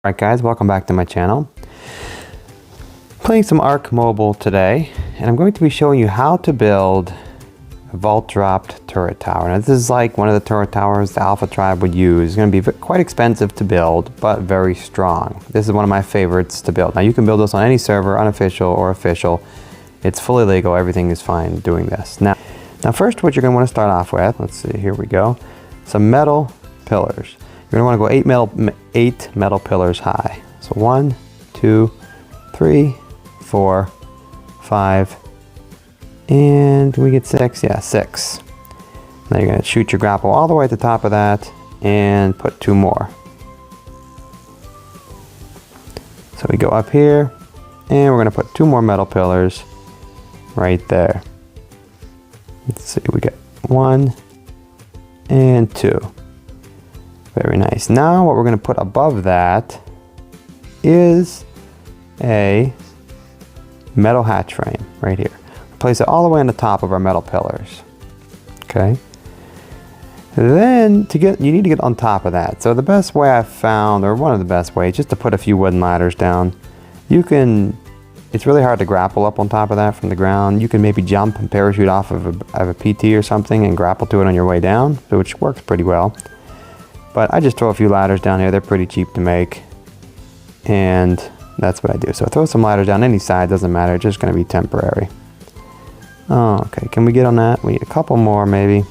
Alright guys, welcome back to my channel. Playing some Ark Mobile today, and I'm going to be showing you how to build a vault dropped turret tower. Now this is like one of the turret towers the Alpha Tribe would use. It's going to be quite expensive to build, but very strong. This is one of my favorites to build. Now you can build this on any server, unofficial or official. It's fully legal, everything is fine doing this. Now first what you're going to want to start off with, let's see, here we go, some metal pillars. You're going to want to go 8 metal pillars high. So 1, 2, 3, 4, 5, and can we get 6? Yeah, 6. Now you're going to shoot your grapple all the way at the top of that and put 2 more. So we go up here and we're going to put 2 more metal pillars right there. Let's see, we get 1 and 2. Very nice. Now what we're going to put above that is a metal hatch frame right here. Place it all the way on the top of our metal pillars. Okay. Then you need to get on top of that. So the best way I've found, or one of the best ways, just to put a few wooden ladders down. It's really hard to grapple up on top of that from the ground. You can maybe jump and parachute off of a PT or something and grapple to it on your way down, which works pretty well. But I just throw a few ladders down here. They're pretty cheap to make. And that's what I do. So throw some ladders down any side, doesn't matter. It's just going to be temporary. Oh, okay, can we get on that? We need a couple more maybe.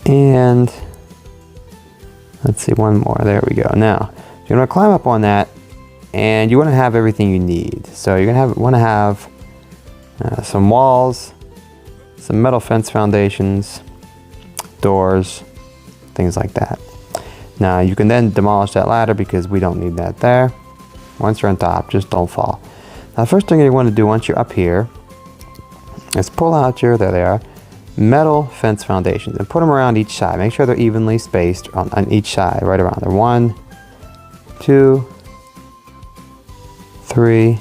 And let's see, one more. There we go. Now, you're going to climb up on that and you want to have everything you need. So you're going to want to have some walls, some metal fence foundations, doors, things like that. Now you can then demolish that ladder because we don't need that there. Once you're on top, just don't fall. Now the first thing you want to do once you're up here is pull out there they are, metal fence foundations and put them around each side. Make sure they're evenly spaced on each side, right around there. 1, 2, 3,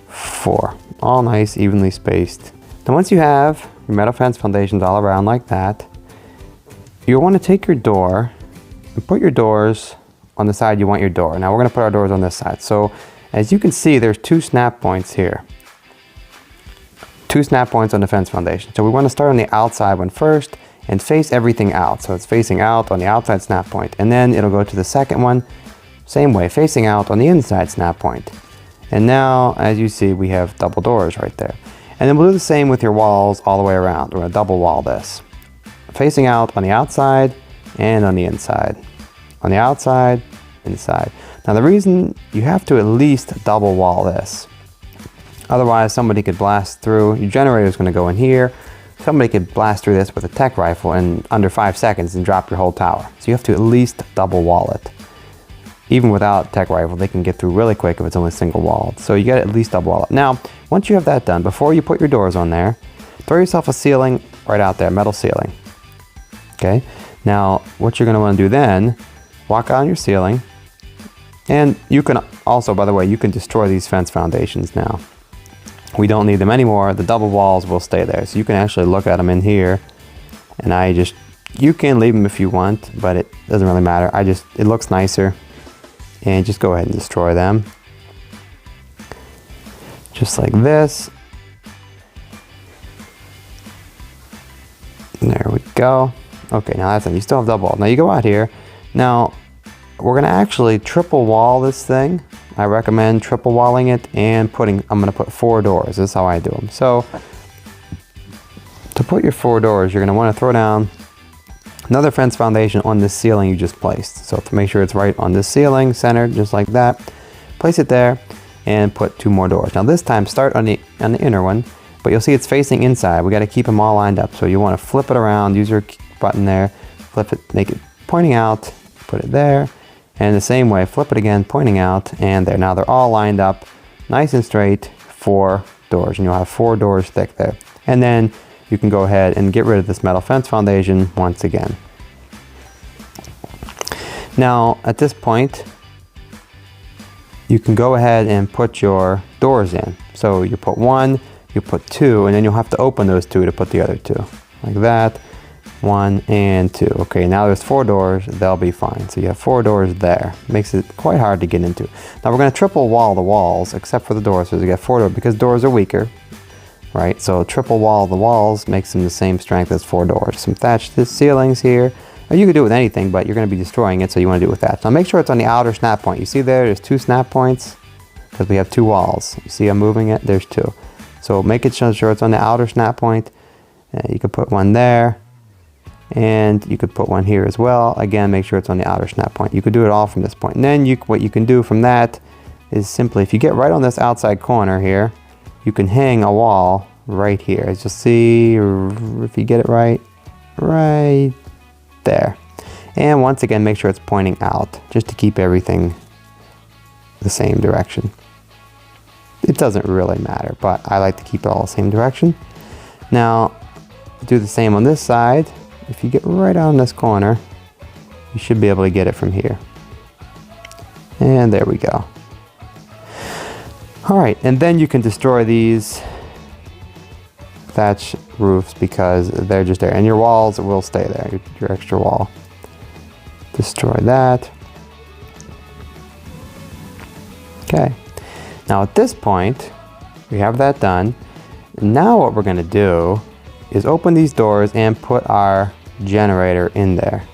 4. All nice, evenly spaced. Now once you have your metal fence foundations all around like that, you'll want to take your door and put your doors on the side you want your door. Now we're going to put our doors on this side. So as you can see, there's 2 snap points here. 2 snap points on the fence foundation. So we want to start on the outside one first and face everything out. So it's facing out on the outside snap point. And then it'll go to the second one, same way, facing out on the inside snap point. And now, as you see, we have double doors right there. And then we'll do the same with your walls all the way around. We're going to double wall this. Facing out on the outside and on the inside. On the outside, inside. Now the reason you have to at least double wall this. Otherwise somebody could blast through. Your generator is going to go in here. Somebody could blast through this with a tech rifle in under 5 seconds and drop your whole tower. So you have to at least double wall it. Even without tech rifle, they can get through really quick if it's only single walled. So you got to at least double wall it. Now, once you have that done, before you put your doors on there, throw yourself a ceiling right out there, metal ceiling. Okay, now what you're going to want to do then, walk on your ceiling, and you can also, by the way, you can destroy these fence foundations now. We don't need them anymore. The double walls will stay there. So you can actually look at them in here, and you can leave them if you want, but it doesn't really matter. It looks nicer, and just go ahead and destroy them. Just like this. There we go. Okay, now that's it. You still have double wall. Now you go out here. Now we're going to actually triple wall this thing. I recommend triple walling it and I'm going to put 4 doors. This is how I do them. So to put your 4 doors, you're going to want to throw down another fence foundation on this ceiling you just placed. So to make sure it's right on this ceiling, centered, just like that. Place it there and put 2 more doors. Now this time start on the inner one, but you'll see it's facing inside. We got to keep them all lined up. So you want to flip it around, use your button there, flip it, make it pointing out, put it there, and the same way, flip it again, pointing out, and there. Now they're all lined up, nice and straight, 4 doors, and you'll have 4 doors thick there. And then you can go ahead and get rid of this metal fence foundation once again. Now, at this point, you can go ahead and put your doors in. So you put 1, you put 2, and then you'll have to open those 2 to put the other 2, like that. 1 and 2. Okay, now there's 4 doors. They'll be fine. So you have 4 doors there. Makes it quite hard to get into. Now we're going to triple wall the walls, except for the doors. So you got 4 doors because doors are weaker, right? So triple wall the walls makes them the same strength as 4 doors. Some thatched ceilings here. Or you could do it with anything, but you're going to be destroying it, so you want to do it with thatch. Now make sure it's on the outer snap point. You see there's 2 snap points because we have 2 walls. You see I'm moving it? There's 2. So make it sure it's on the outer snap point. You could put one there. And you could put one here as well. Again, make sure it's on the outer snap point. You could do it all from this point. And then what you can do from that is simply, if you get right on this outside corner here, you can hang a wall right here. As you'll see, if you get it right there. And once again, make sure it's pointing out, just to keep everything the same direction. It doesn't really matter, but I like to keep it all the same direction. Now, do the same on this side. If you get right on this corner, you should be able to get it from here. And there we go. All right, and then you can destroy these thatch roofs because they're just there. And your walls will stay there, your extra wall. Destroy that. Okay. Now at this point, we have that done. Now what we're going to do is open these doors and put our generator in there.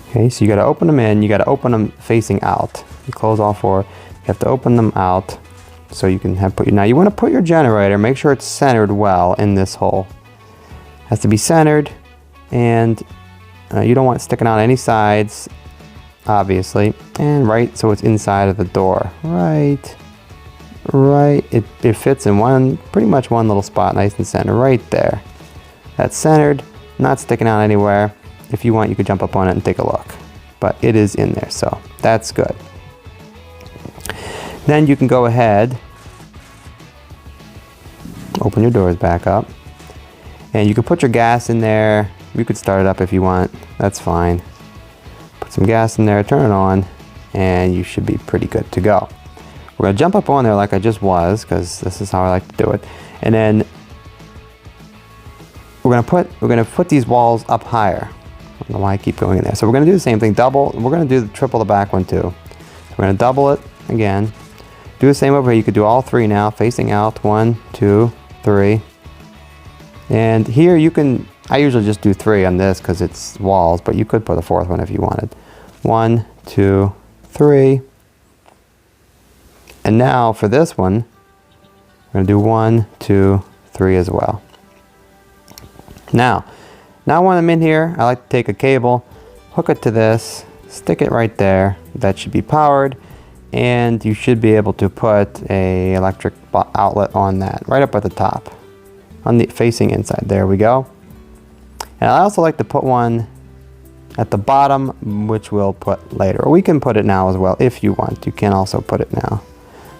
Okay, so you got to open them in. You got to open them facing out. You close all 4. You have to open them out so you can now you want to put your generator. Make sure it's centered well in this hole. It has to be centered, and you don't want it sticking out any sides, obviously. And right, so it's inside of the door. Right, it fits in pretty much one little spot, nice and center, right there. That's centered, not sticking out anywhere. If you want, you could jump up on it and take a look, but it is in there, so that's good. Then you can go ahead, open your doors back up, and you can put your gas in there. You could start it up if you want, that's fine. Put some gas in there, turn it on, and you should be pretty good to go. We're going to jump up on there like I just was, because this is how I like to do it. And then we're going to put these walls up higher. I don't know why I keep going in there. So we're going to do the same thing, double. We're going to do triple the back one too. So we're going to double it again. Do the same over here. You could do all 3 now, facing out. 1, 2, 3. And here you can, I usually just do 3 on this because it's walls, but you could put a 4th one if you wanted. 1, 2, 3. And now for this one, we're going to do 1, 2, 3 as well. Now when I'm in here, I like to take a cable, hook it to this, stick it right there. That should be powered, and you should be able to put a electric outlet on that, right up at the top, on the facing inside. There we go. And I also like to put one at the bottom, which we'll put later. Or we can put it now as well if you want. You can also put it now.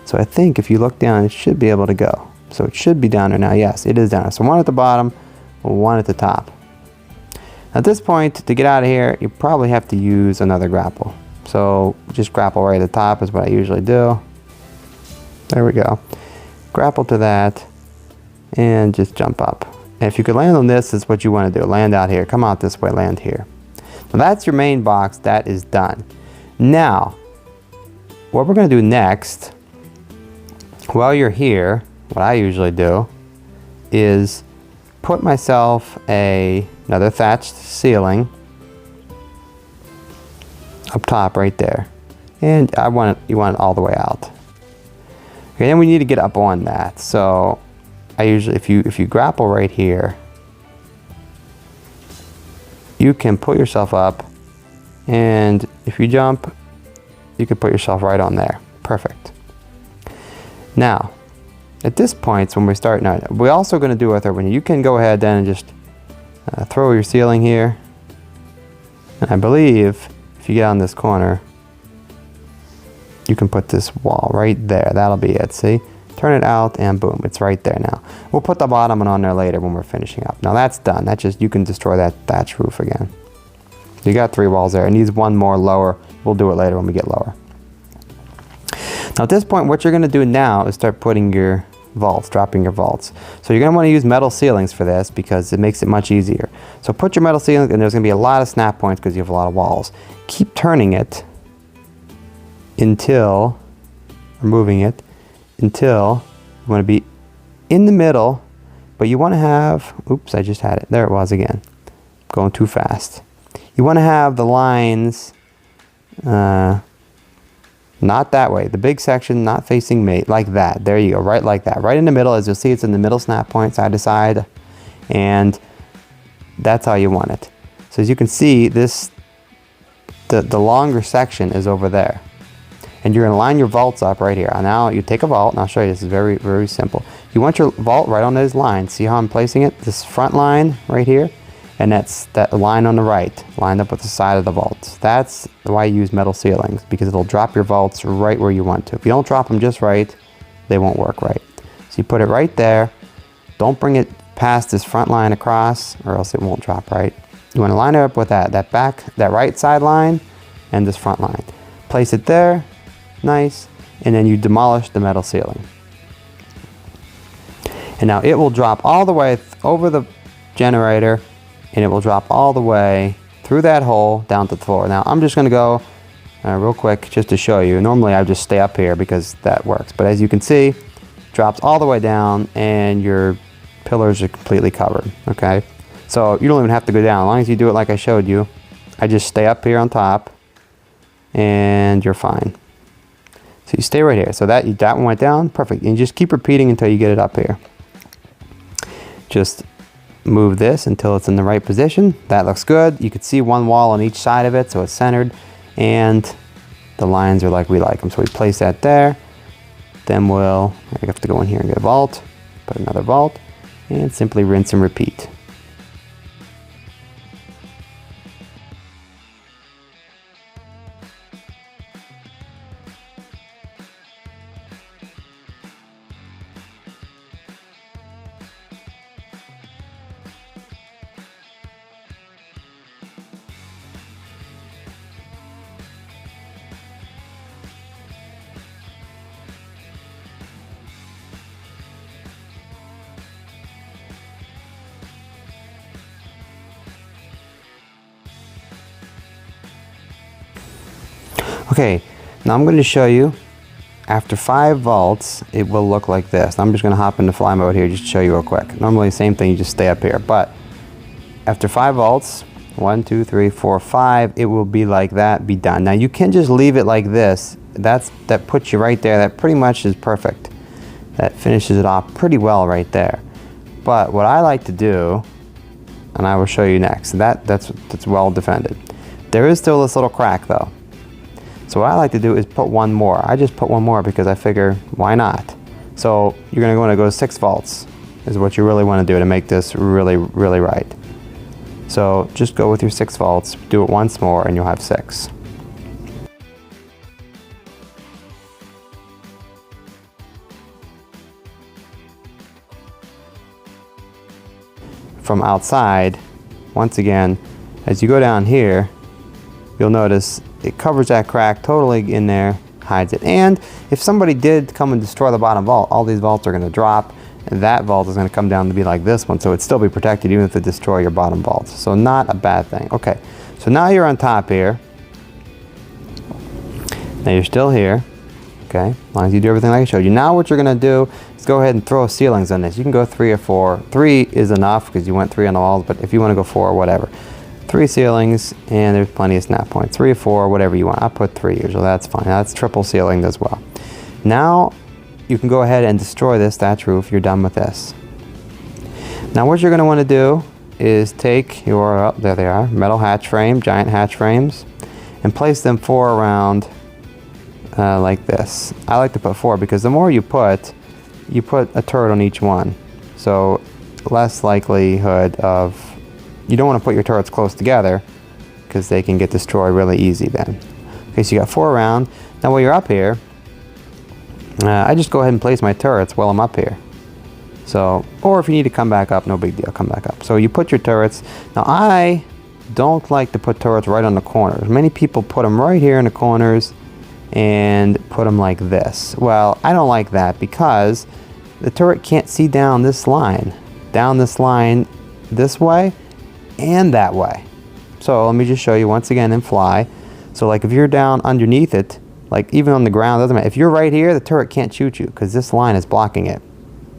So I think if you look down, it should be able to go. So it should be down there now. Yes, it is down there. So 1 at the bottom, 1 at the top. At this point, to get out of here, you probably have to use another grapple. So just grapple right at the top is what I usually do. There we go. Grapple to that and just jump up. And if you could land on this, is what you want to do. Land out here. Come out this way, land here. Now that's your main box. That is done. Now, what we're going to do next, while you're here, what I usually do is put myself another thatched ceiling up top right there. And you want it all the way out. Okay, then we need to get up on that. So I usually, if you grapple right here, you can put yourself up, and if you jump, you can put yourself right on there. Perfect. Now, at this point, when we're starting out, we're also going to do our third one. You can go ahead then and just throw your ceiling here. And I believe if you get on this corner, you can put this wall right there. That'll be it. See? Turn it out and boom, it's right there now. We'll put the bottom one on there later when we're finishing up. Now that's done. That's just, you can destroy that thatch roof again. You got 3 walls there. It needs 1 more lower. We'll do it later when we get lower. Now at this point, what you're going to do now is start putting your vaults, dropping your vaults. So you're going to want to use metal ceilings for this because it makes it much easier. So put your metal ceiling, and there's going to be a lot of snap points because you have a lot of walls. Keep turning it until, or moving it, until you want to be in the middle, but you want to have, oops, I just had it. There it was again. Going too fast. You want to have the lines not that way. The big section not facing me, like that. There you go, right like that. Right in the middle, as you'll see, it's in the middle snap point, side to side, and that's how you want it. So as you can see, this, the longer section is over there. And you're gonna line your vaults up right here. Now you take a vault, and I'll show you, this is very, very simple. You want your vault right on those lines. See how I'm placing it? This front line right here, and that's that line on the right, lined up with the side of the vault. That's why you use metal ceilings, because it'll drop your vaults right where you want to. If you don't drop them just right, they won't work right. So you put it right there. Don't bring it past this front line across, or else it won't drop right. You want to line it up with that right side line and this front line. Place it there, nice, and then you demolish the metal ceiling. And now it will drop all the way over the generator, and it will drop all the way through that hole down to the floor. Now I'm just going to go real quick just to show you. Normally I just stay up here because that works, but as you can see, it drops all the way down and your pillars are completely covered. Okay, so you don't even have to go down. As long as you do it like I showed you, I just stay up here on top and you're fine. So you stay right here. So that one went down, perfect. And you just keep repeating until you get it up here. Just move this until it's in the right position. That looks good. You can see one wall on each side of it, so it's centered, and the lines are like we like them. So we place that there. Then I have to go in here and get a vault, put another vault, and simply rinse and repeat. Okay, now I'm going to show you, after 5 vaults, it will look like this. I'm just going to hop into fly mode here just to show you real quick. Normally, same thing, you just stay up here. But after 5 vaults, 1, 2, 3, 4, 5, it will be like that, be done. Now, you can just leave it like this. That puts you right there. That pretty much is perfect. That finishes it off pretty well right there. But what I like to do, and I will show you next, that's well defended. There is still this little crack, though. So what I like to do is put one more. I just put one more because I figure, why not? So you're going to want to go 6 vaults is what you really want to do to make this really, really right. So just go with your 6 vaults, do it once more, and you'll have 6. From outside, once again, as you go down here, you'll notice it covers that crack totally in there, hides it. And if somebody did come and destroy the bottom vault, all these vaults are going to drop, and that vault is going to come down to be like this one, so it'd still be protected even if they destroy your bottom vaults. So not a bad thing. Okay, so now you're on top here. Now you're still here. Okay, as long as you do everything like I showed you. Now what you're going to do is go ahead and throw ceilings on this. You can go 3 or 4. 3 is enough because you went 3 on the walls, but if you want to go 4 or whatever. 3 ceilings, and there's plenty of snap points. 3 or 4, whatever you want. I'll put 3 usually, that's fine. That's triple ceilinged as well. Now, you can go ahead and destroy this thatch roof. You're done with this. Now what you're going to want to do is take your, oh, there they are, metal hatch frame, giant hatch frames, and place them 4 around like this. I like to put 4 because the more you put a turret on each one. So less likelihood of, you don't want to put your turrets close together because they can get destroyed really easy then. Okay, so you got 4 around. Now while you're up here, I just go ahead and place my turrets while I'm up here. So, or if you need to come back up, no big deal, come back up. So you put your turrets. Now I don't like to put turrets right on the corners. Many people put them right here in the corners and put them like this. Well, I don't like that because the turret can't see down this line this way and that way. So let me just show you once again and fly. So like if you're down underneath it, like even on the ground, doesn't matter. If you're right here, the turret can't shoot you because this line is blocking it.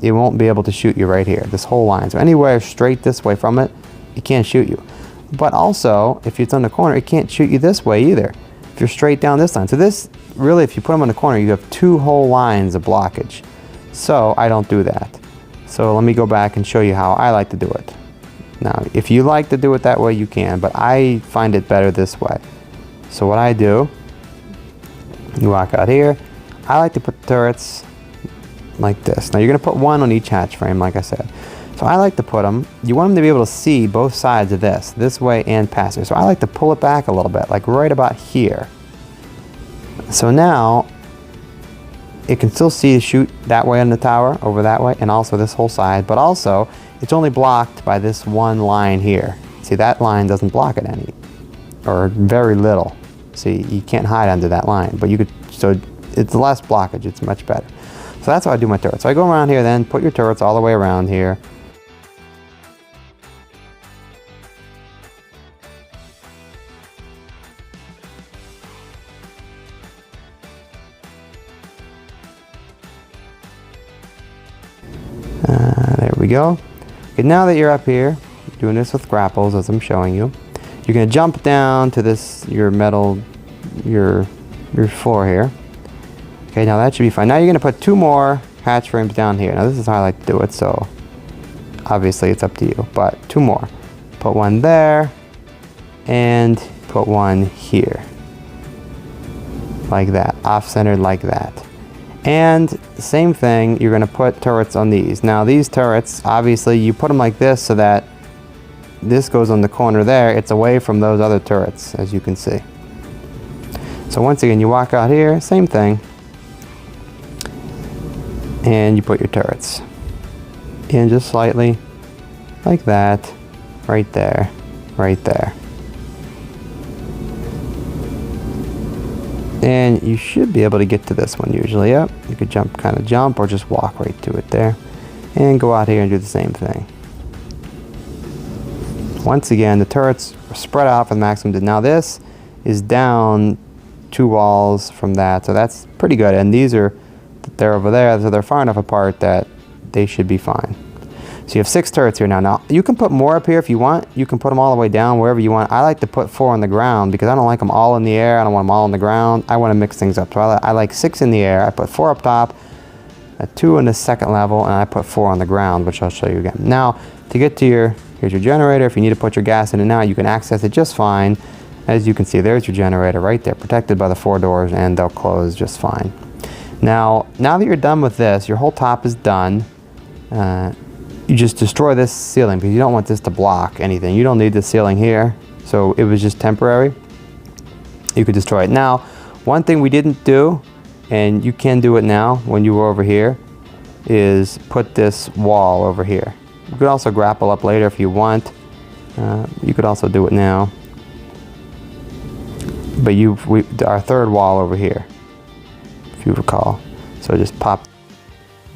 It won't be able to shoot you right here, this whole line. So anywhere straight this way from it, it can't shoot you. But also, if it's on the corner, it can't shoot you this way either. If you're straight down this line. So this, really, if you put them on the corner, you have two whole lines of blockage. So I don't do that. So let me go back and show you how I like to do it. Now, if you like to do it that way, you can, but I find it better this way. So what I do, you walk out here. I like to put turrets like this. Now you're gonna put one on each hatch frame, like I said. So I like to put them, you want them to be able to see both sides of this way and past here. So I like to pull it back a little bit, like right about here. So now, it can still see shoot that way on the tower, over that way, and also this whole side, but also, it's only blocked by this one line here. See, that line doesn't block it any, or very little. See, you can't hide under that line, but you could, so it's less blockage, it's much better. So that's how I do my turrets. So I go around here then, put your turrets all the way around here. There we go. Okay, now that you're up here, doing this with grapples as I'm showing you, you're going to jump down to this, your metal, your floor here. Okay, now that should be fine. Now you're going to put two more hatch frames down here. Now this is how I like to do it, so obviously it's up to you, but two more. Put one there, and put one here. Like that, off-centered like that. And same thing, you're going to put turrets on these. Now these turrets, obviously you put them like this so that this goes on the corner there. It's away from those other turrets, as you can see. So once again, you walk out here, same thing. And you put your turrets in just slightly, like that, right there, right there. And you should be able to get to this one usually. Yep, you could kind of jump, or just walk right to it there. And go out here and do the same thing. Once again, the turrets are spread out for the maximum. Now this is down 2 walls from that, so that's pretty good. And these are, they're over there, so they're far enough apart that they should be fine. So you have 6 turrets here now. Now, you can put more up here if you want. You can put them all the way down wherever you want. I like to put 4 on the ground because I don't like them all in the air. I don't want them all on the ground. I want to mix things up. So I like 6 in the air. I put 4 up top, 2 in the second level, and I put 4 on the ground, which I'll show you again. Now, to get to here's your generator. If you need to put your gas in it now, you can access it just fine. As you can see, there's your generator right there, protected by the 4 doors, and they'll close just fine. Now that you're done with this, your whole top is done. You just destroy this ceiling because you don't want this to block anything. You don't need the ceiling here, so it was just temporary. You could destroy it. Now, one thing we didn't do, and you can do it now when you were over here, is put this wall over here. You could also grapple up later if you want. You could also do it now. But our third wall over here, if you recall. So just pop.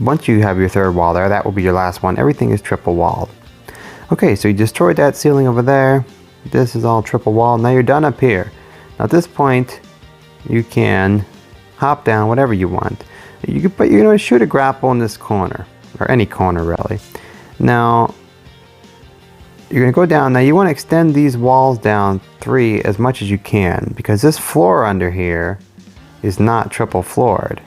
Once you have your third wall there, that will be your last one. Everything is triple walled. Okay, so you destroyed that ceiling over there. This is all triple walled. Now you're done up here. Now at this point, you can hop down whatever you want. You're going to shoot a grapple in this corner, or any corner really. Now, you're going to go down. Now you want to extend these walls down 3 as much as you can, because this floor under here is not triple floored.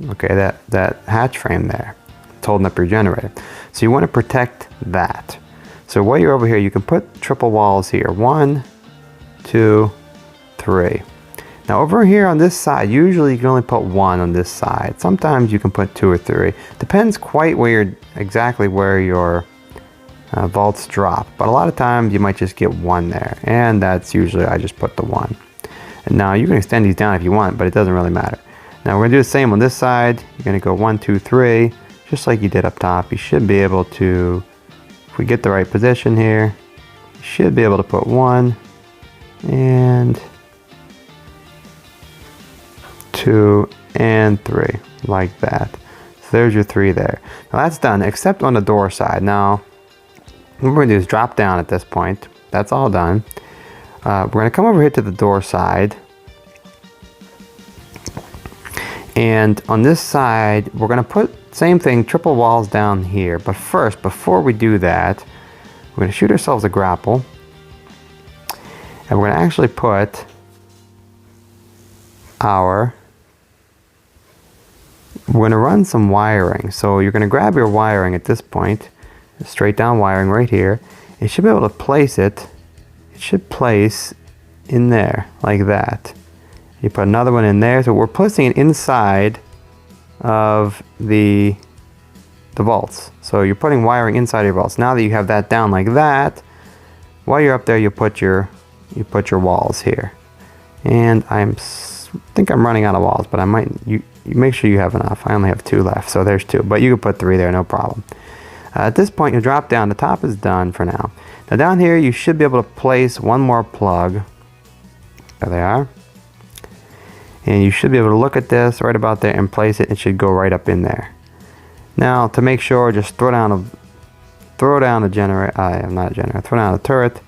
Okay, that hatch frame there, it's holding up your generator. So you want to protect that. So while you're over here, you can put triple walls here. 1, 2, 3. Now over here on this side, usually you can only put 1 on this side. Sometimes you can put 2 or 3. Depends quite exactly where your vaults drop. But a lot of times you might just get 1 there. And that's usually, I just put the 1. And now you can extend these down if you want, but it doesn't really matter. Now we're going to do the same on this side. You're going to go 1, 2, 3, just like you did up top. You should be able to, if we get the right position here, you should be able to put 1 and 2 and 3, like that. there's your 3 there. Now that's done, except on the door side. Now, what we're gonna do is drop down at this point. That's all done. We're gonna come over here to the door side. And on this side, we're gonna put, same thing, triple walls down here. But first, before we do that, we're gonna shoot ourselves a grapple. And we're gonna actually put we're gonna run some wiring. So you're gonna grab your wiring at this point, straight down wiring right here. You should be able to place it. It should place in there like that. You put another one in there. So we're placing it inside of the vaults. So you're putting wiring inside your vaults. Now that you have that down like that, while you're up there, you put your walls here. And I think I'm running out of walls, but I might. You make sure you have enough. I only have 2 left, so there's 2. But you can put 3 there, no problem. At this point, you drop down. The top is done for now. Now down here, you should be able to place one more plug. There they are. And you should be able to look at this right about there and place it. It should go right up in there. Now, to make sure, just throw down a generator. Not a generator. Throw down a turret.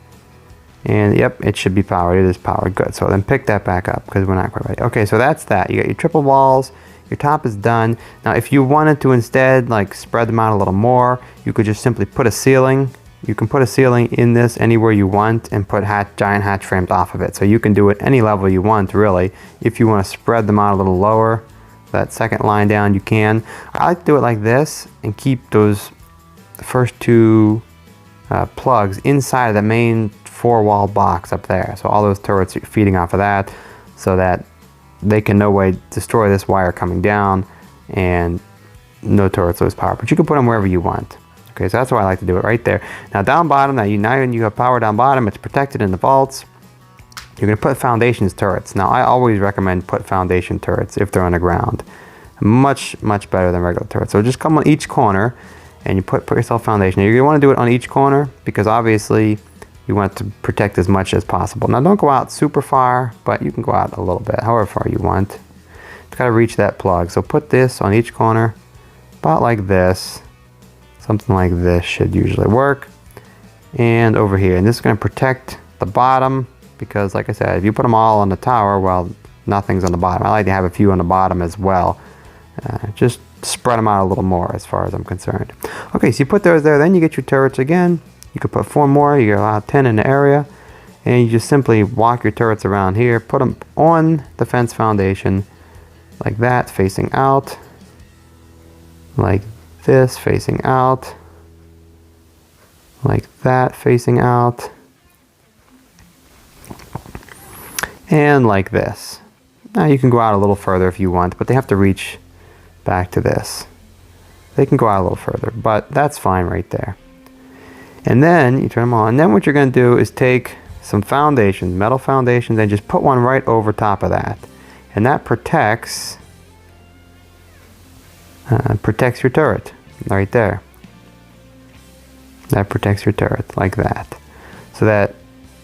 And yep, it should be powered. It is powered. Good. So then pick that back up because we're not quite ready. Okay, so that's that. You got your triple walls. Your top is done. Now, if you wanted to instead like spread them out a little more, you could just simply put a ceiling. You can put a ceiling in this anywhere you want and put giant hatch frames off of it. So you can do it any level you want, really. If you want to spread them out a little lower, that second line down, you can. I like to do it like this and keep those first 2 plugs inside of the main 4-wall box up there. So all those turrets are feeding off of that so that they can no way destroy this wire coming down and no turrets lose power. But you can put them wherever you want. Okay, so that's why I like to do it right there. Now down bottom, now you have power down bottom, it's protected in the vaults. You're gonna put foundations turrets. Now I always recommend put foundation turrets if they're on the ground. Much, much better than regular turrets. So just come on each corner and you put yourself foundation. Now, you're gonna wanna do it on each corner because obviously you want to protect as much as possible. Now don't go out super far, but you can go out a little bit, however far you want. It's gotta reach that plug. So put this on each corner, about like this. Something like this should usually work. And over here, and this is going to protect the bottom because like I said, if you put them all on the tower, well, nothing's on the bottom. I like to have a few on the bottom as well. Just spread them out a little more as far as I'm concerned. Okay, so you put those there, then you get your turrets again. You could put 4 more, you get about 10 in the area. And you just simply walk your turrets around here, put them on the fence foundation like that, facing out. Like this, facing out, like that, facing out, and like this. Now you can go out a little further if you want, but they have to reach back to this. They can go out a little further, but that's fine right there. And then you turn them on, and then what you're going to do is take some foundations, metal foundations, and just put one right over top of that, and that protects your turret. Right there. That protects your turret like that. So that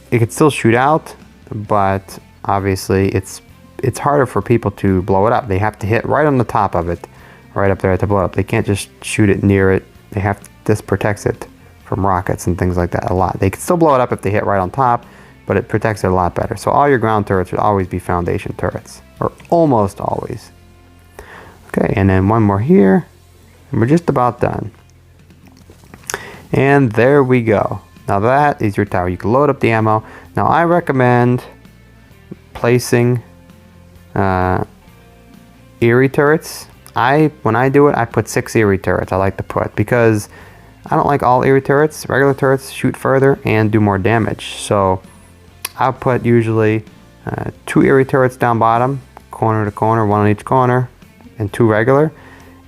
it could still shoot out, but obviously it's harder for people to blow it up. They have to hit right on the top of it, right up there to blow it up. They can't just shoot it near it. This protects it from rockets and things like that a lot. They can still blow it up if they hit right on top, but it protects it a lot better. So all your ground turrets should always be foundation turrets, or almost always. Okay, and then one more here. And we're just about done. And there we go. Now that is your tower. You can load up the ammo. Now I recommend placing Eerie turrets. When I do it, I put 6 Eerie turrets I like to put because I don't like all Eerie turrets. Regular turrets shoot further and do more damage. So I'll put usually 2 Eerie turrets down bottom, corner to corner, 1 on each corner, and 2 regular.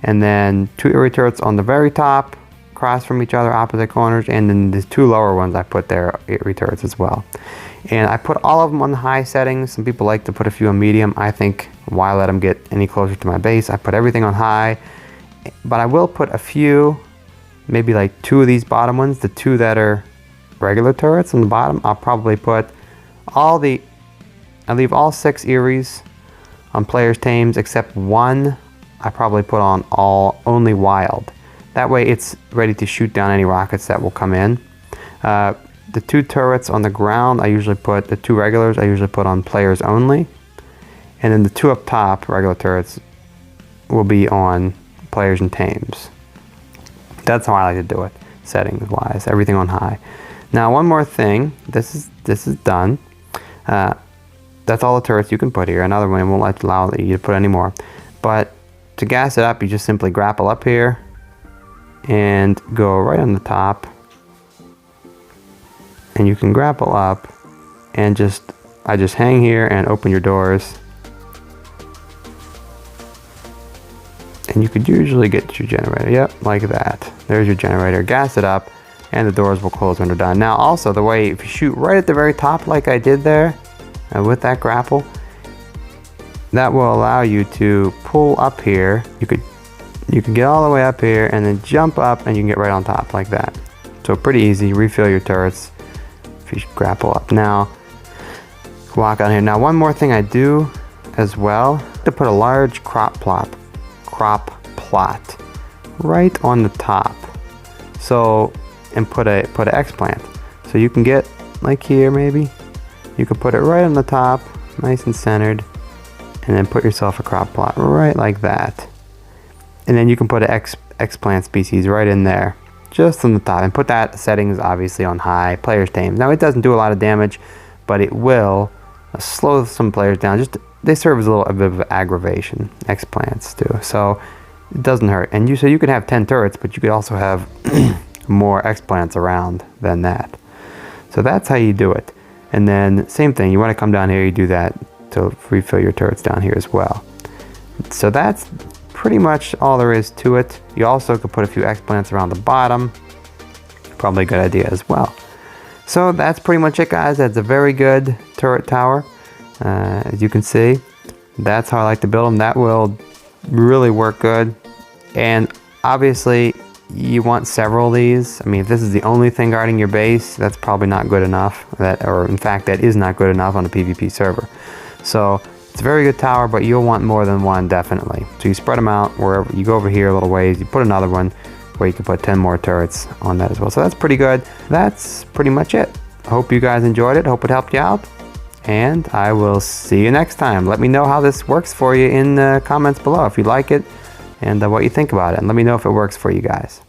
And then 2 Eerie turrets on the very top, across from each other, opposite corners, and then the 2 lower ones I put there, Eerie turrets as well. And I put all of them on the high settings. Some people like to put a few on medium. I think, why let them get any closer to my base? I put everything on high, but I will put a few, maybe like 2 of these bottom ones, the 2 that are regular turrets on the bottom. I'll probably put I leave all 6 Eerie's on players' tames except 1 I probably put on only wild. That way it's ready to shoot down any rockets that will come in. The 2 turrets on the ground, the 2 regulars, I usually put on players only. And then the 2 up top, regular turrets, will be on players and tames. That's how I like to do it, settings wise, everything on high. Now one more thing, this is done. That's all the turrets you can put here. Another one won't allow you to put any more. But to gas it up, you just simply grapple up here and go right on the top. And you can grapple up and I just hang here and open your doors. And you could usually get your generator. Yep, like that. There's your generator. Gas it up and the doors will close when they're done. Now also the way, if you shoot right at the very top like I did there with that grapple, that will allow you to pull up here. You can get all the way up here and then jump up and you can get right on top like that. So pretty easy. Refill your turrets if you grapple up. Now walk on here. Now one more thing I do as well, to put a large crop plot right on the top. So, and put a X-plant. So you can get like here maybe. You could put it right on the top, nice and centered, and then put yourself a crop plot right like that. And then you can put an X-plant species right in there, just on the top, and put that settings obviously on high, players tames. Now it doesn't do a lot of damage, but it will slow some players down. They serve as a bit of aggravation, X-plants do. So it doesn't hurt. And so you could have 10 turrets, but you could also have more X-plants around than that. So that's how you do it. And then same thing, you want to come down here, you do that to refill your turrets down here as well. So that's pretty much all there is to it. You also could put a few X-plants around the bottom. Probably a good idea as well. So that's pretty much it, guys. That's a very good turret tower. As you can see, that's how I like to build them. That will really work good. And obviously you want several of these. I mean, if this is the only thing guarding your base, that's probably not good enough. Or in fact, that is not good enough on a PvP server. So it's a very good tower, but you'll want more than one, definitely. So you spread them out wherever you go. Over here a little ways, you put another one where you can put 10 more turrets on that as well. So that's pretty good. That's pretty much it. Hope you guys enjoyed it. Hope it helped you out. And I will see you next time. Let me know how this works for you in the comments below if you like it and what you think about it. And let me know if it works for you guys.